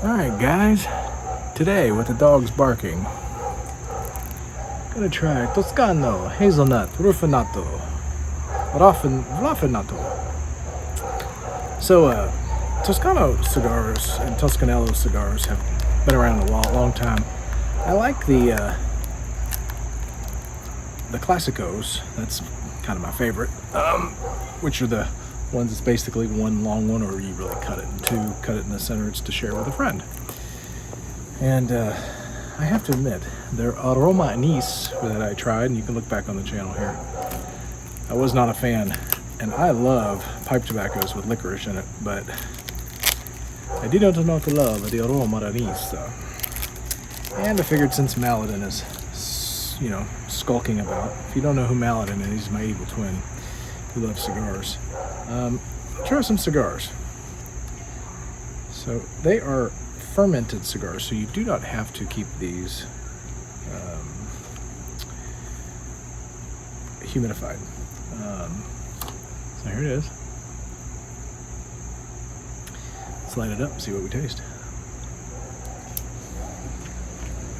Alright guys, today with the dogs barking, gonna try Toscano, Hazelnut, Raffinato. So Toscano cigars and Toscanello cigars have been around a long time. I like the Classicos. That's kind of my favorite, which are the ones that's basically one long one, or you really cut it in two, cut it in the center. It's to share with a friend. And I have to admit, their aroma anise that I tried, and you can look back on the channel here, I was not a fan. And I love pipe tobaccos with licorice in it, but I did not know to love the aroma anise. And I figured since Maladin is, skulking about, if you don't know who Maladin is, he's my evil twin. He loves cigars. Try some cigars. So they are fermented cigars, so you do not have to keep these humidified. So here it is. Let's light it up and see what we taste.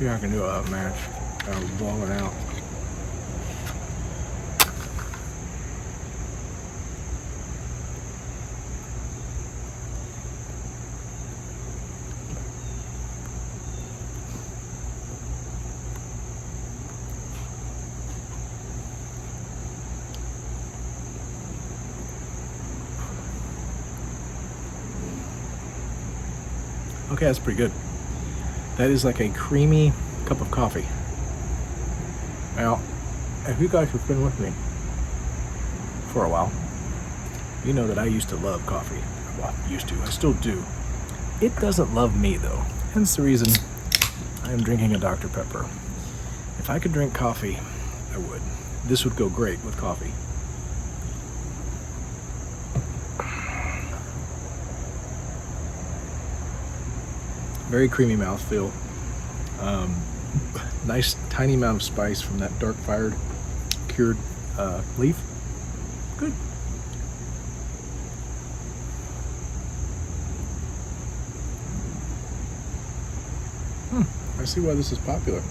Here I can do a match. I'll blow it out. Okay, that's pretty good. That is like a creamy cup of coffee. Now, if you guys have been with me for a while, you know that I used to love coffee. Well, I still do. It doesn't love me though, hence the reason I am drinking a Dr. Pepper. If I could drink coffee, I would. This would go great with coffee. Very creamy mouthfeel. Nice tiny amount of spice from that dark fired cured leaf. Good. I see why this is popular.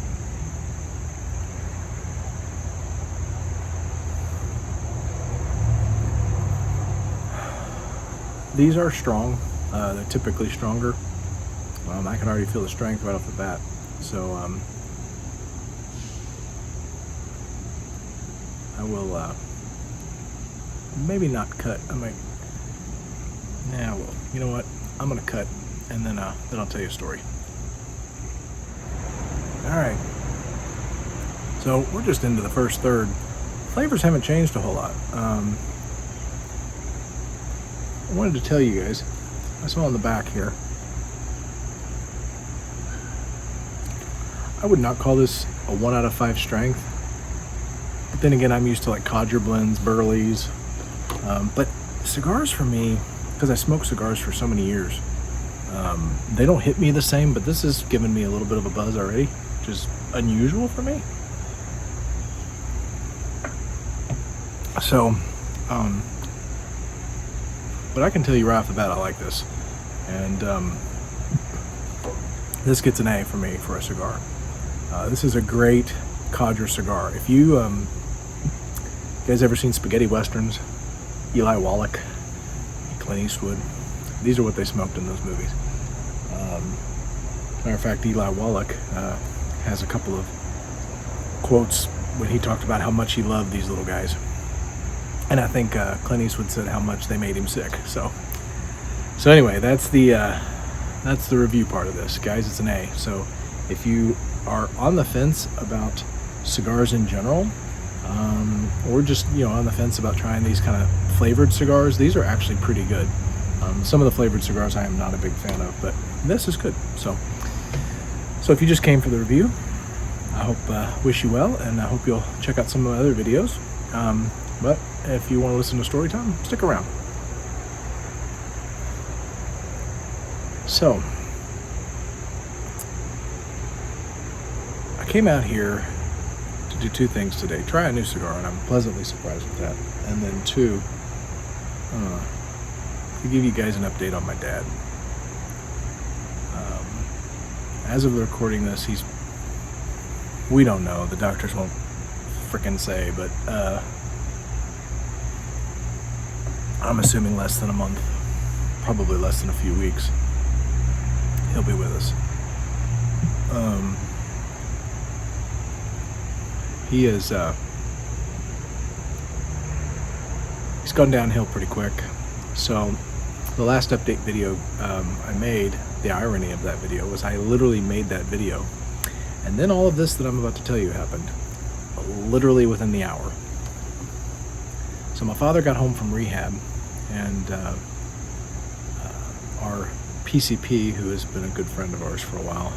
These are strong. They're typically stronger. I can already feel the strength right off the bat. So I will maybe not cut. I might. Nah, well, you know what? I'm gonna cut, and then I'll tell you a story. All right. So we're just into the first third. Flavors haven't changed a whole lot. I wanted to tell you guys. I saw on the back here. I would not call this a 1 out of 5 strength. But then again, I'm used to like codger blends, burleys. But cigars for me, because I smoked cigars for so many years, they don't hit me the same, but this has given me a little bit of a buzz already, which is unusual for me. So, but I can tell you right off the bat, I like this. And this gets an A for me for a cigar. This is a great codger cigar. If you guys ever seen spaghetti westerns, Eli Wallach, Clint Eastwood, these are what they smoked in those movies. Matter of fact, Eli Wallach has a couple of quotes when he talked about how much he loved these little guys. And I think Clint Eastwood said how much they made him sick. So anyway, that's the review part of this, guys. It's an A. So if you are on the fence about cigars in general, or just on the fence about trying these kind of flavored cigars, these are actually pretty good. Some of the flavored cigars I am not a big fan of, but this is good. So if you just came for the review, I hope wish you well, and I hope you'll check out some of my other videos. But if you want to listen to story time, stick around. So I came out here to do two things today. Try a new cigar, and I'm pleasantly surprised with that. And then two, to give you guys an update on my dad. as of the recording this, we don't know. The doctors won't frickin' say, but I'm assuming less than a month, probably less than a few weeks. He'll be with us. He is, he's gone downhill pretty quick. So the last update video I made, the irony of that video was I literally made that video, and then all of this that I'm about to tell you happened literally within the hour. So my father got home from rehab, and our PCP, who has been a good friend of ours for a while,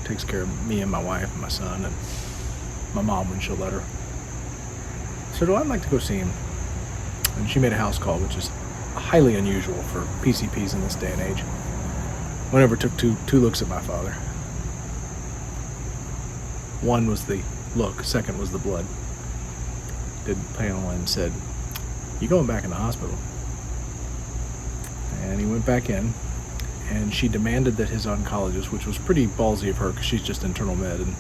takes care of me and my wife and my son and my mom when she'll let her. So I'd like to go see him. And she made a house call, which is highly unusual for PCPs in this day and age. Went over, took two looks at my father. One was the look, second was the blood. Did panel and said, "You going back in the hospital?" And he went back in, and she demanded that his oncologist, which was pretty ballsy of her because she's just internal med, and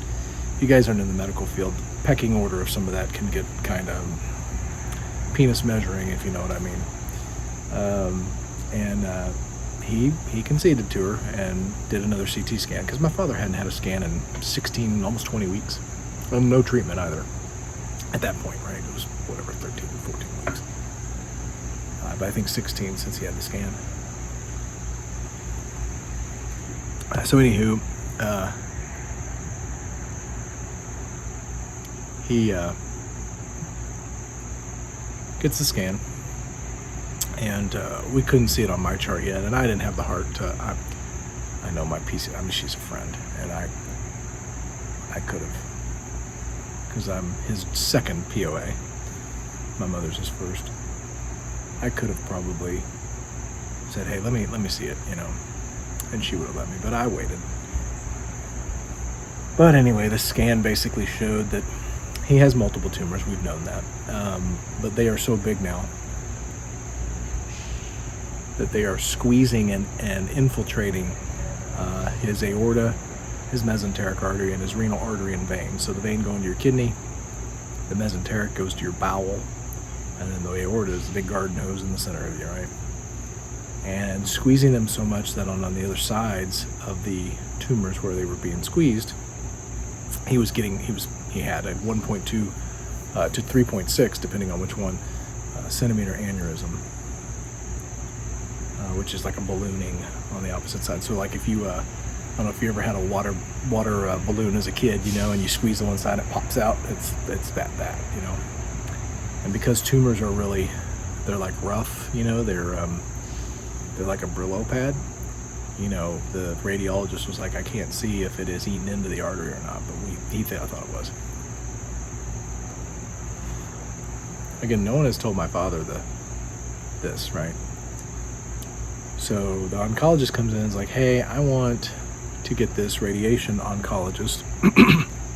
if you guys aren't in the medical field, pecking order of some of that can get kind of penis measuring, if you know what I mean. He conceded to her and did another CT scan, because my father hadn't had a scan in 16, almost 20 weeks. And no treatment either at that point, right? It was whatever, 13, 14 weeks. But I think 16 since he had the scan. So anywho, he gets the scan, and we couldn't see it on my chart yet, and I didn't have the heart to. I know my PC. I mean, she's a friend, and I could have, because I'm his second POA. My mother's his first. I could have probably said, "Hey, let me see it," and she would have let me, but I waited. But anyway, the scan basically showed that he has multiple tumors. We've known that, but they are so big now that they are squeezing and infiltrating his aorta, his mesenteric artery, and his renal artery and vein. So the vein going to your kidney, the mesenteric goes to your bowel, and then the aorta is the big garden hose in the center of you, right? And squeezing them so much that on the other sides of the tumors where they were being squeezed, he had a 1.2 to 3.6, depending on which one, centimeter aneurysm, which is like a ballooning on the opposite side. So like if you, I don't know if you ever had a water balloon as a kid, and you squeeze the one side, it pops out. It's that, And because tumors are really, they're like rough, they're like a Brillo pad. The radiologist was like, I can't see if it is eaten into the artery or not, but I thought it was. Again, no one has told my father this, right? So the oncologist comes in and is like, hey, I want to get this radiation oncologist.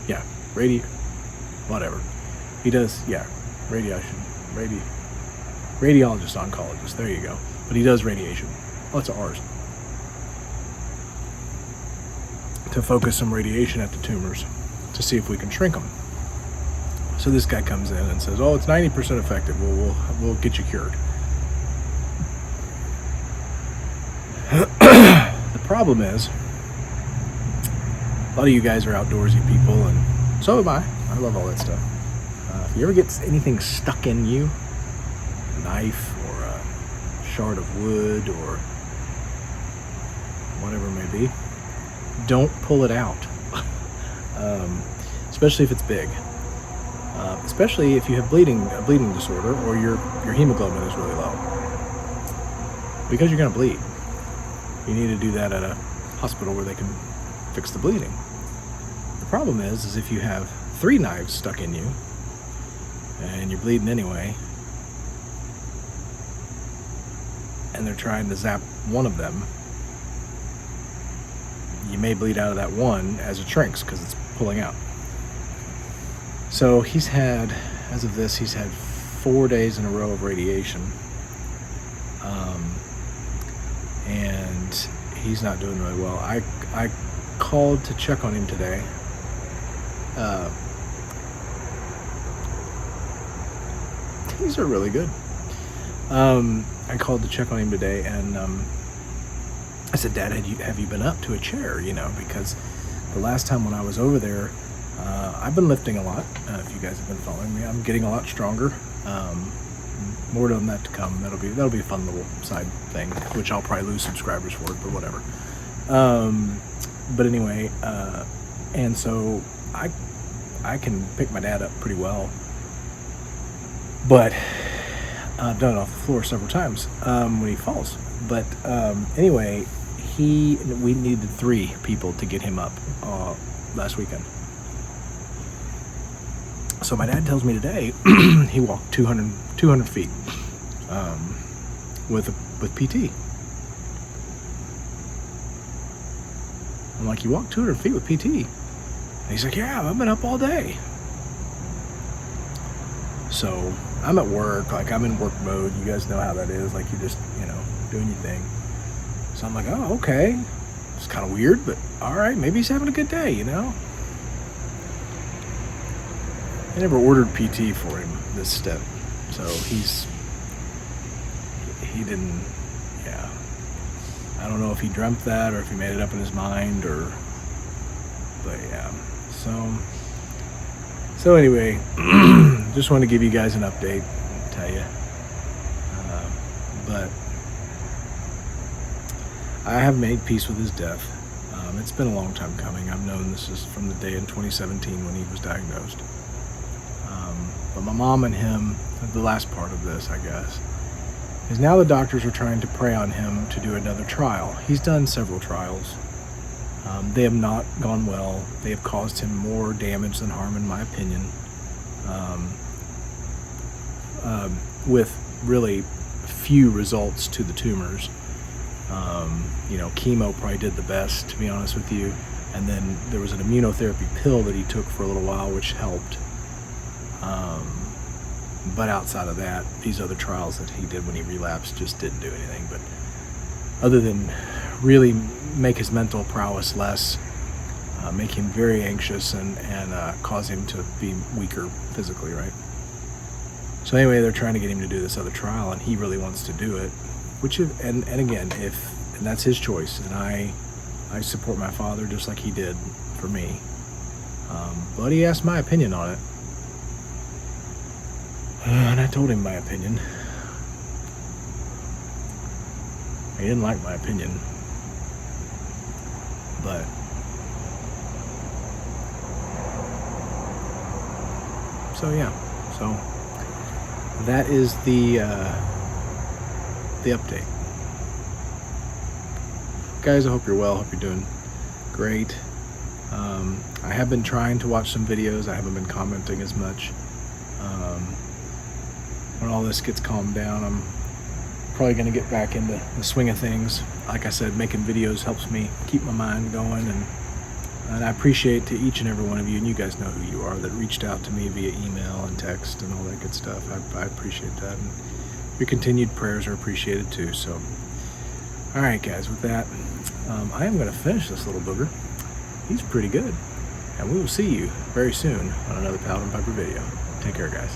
Yeah, whatever. He does, radiologist oncologist, there you go. But he does radiation, lots of R's, to focus some radiation at the tumors to see if we can shrink them. So this guy comes in and says, oh, it's 90% effective. We'll get you cured. The problem is, a lot of you guys are outdoorsy people, and so am I. I love all that stuff. If you ever get anything stuck in you, a knife or a shard of wood or whatever it may be, don't pull it out. Especially if it's big. Especially if you have a bleeding disorder, or your hemoglobin is really low. Because you're going to bleed. You need to do that at a hospital where they can fix the bleeding. The problem is if you have 3 knives stuck in you, and you're bleeding anyway, and they're trying to zap one of them, you may bleed out of that one as it shrinks because it's pulling out. So he's had 4 days in a row of radiation, and he's not doing really well. I called to check on him today. These are really good. I called to check on him today, and I said, Dad, have you been up to a chair? Because the last time when I was over there, I've been lifting a lot. If you guys have been following me, I'm getting a lot stronger. More on that to come. That'll be a fun little side thing, which I'll probably lose subscribers for, but whatever. But anyway, and so I can pick my dad up pretty well, but I've done it off the floor several times when he falls. But anyway, we needed 3 people to get him up last weekend. So my dad tells me today he walked 200 feet with PT. I'm like, you walked 200 feet with PT? And he's like, yeah, I've been up all day. So I'm at work, like I'm in work mode. You guys know how that is. Like you're just, doing your thing. So I'm like, oh, okay. It's kind of weird, but all right, maybe he's having a good day, I never ordered PT for him this step. So he didn't, yeah. I don't know if he dreamt that or if he made it up in his mind but yeah. So anyway, just wanted to give you guys an update and tell you. But I have made peace with his death. It's been a long time coming. I've known this is from the day in 2017 when he was diagnosed. But my mom and him, the last part of this, I guess, is now the doctors are trying to prey on him to do another trial. He's done several trials. They have not gone well. They have caused him more damage than harm, in my opinion, with really few results to the tumors. Chemo probably did the best, to be honest with you. And then there was an immunotherapy pill that he took for a little while, which helped. But outside of that, these other trials that he did when he relapsed just didn't do anything. But other than really make his mental prowess less, make him very anxious and cause him to be weaker physically, right? So anyway, they're trying to get him to do this other trial, and he really wants to do it. And again, and that's his choice, and I support my father just like he did for me. But he asked my opinion on it, and I told him my opinion. He didn't like my opinion, but so yeah. So that is the update. Guys, I hope you're well. Hope you're doing great. I have been trying to watch some videos. I haven't been commenting as much. When all this gets calmed down, I'm probably going to get back into the swing of things. Like I said, making videos helps me keep my mind going, and I appreciate to each and every one of you, and you guys know who you are, that reached out to me via email and text and all that good stuff. I appreciate that, and your continued prayers are appreciated too. So all right, guys, with that, I am going to finish this little booger. He's pretty good, and we will see you very soon on another Paladin Piper video. Take care, guys.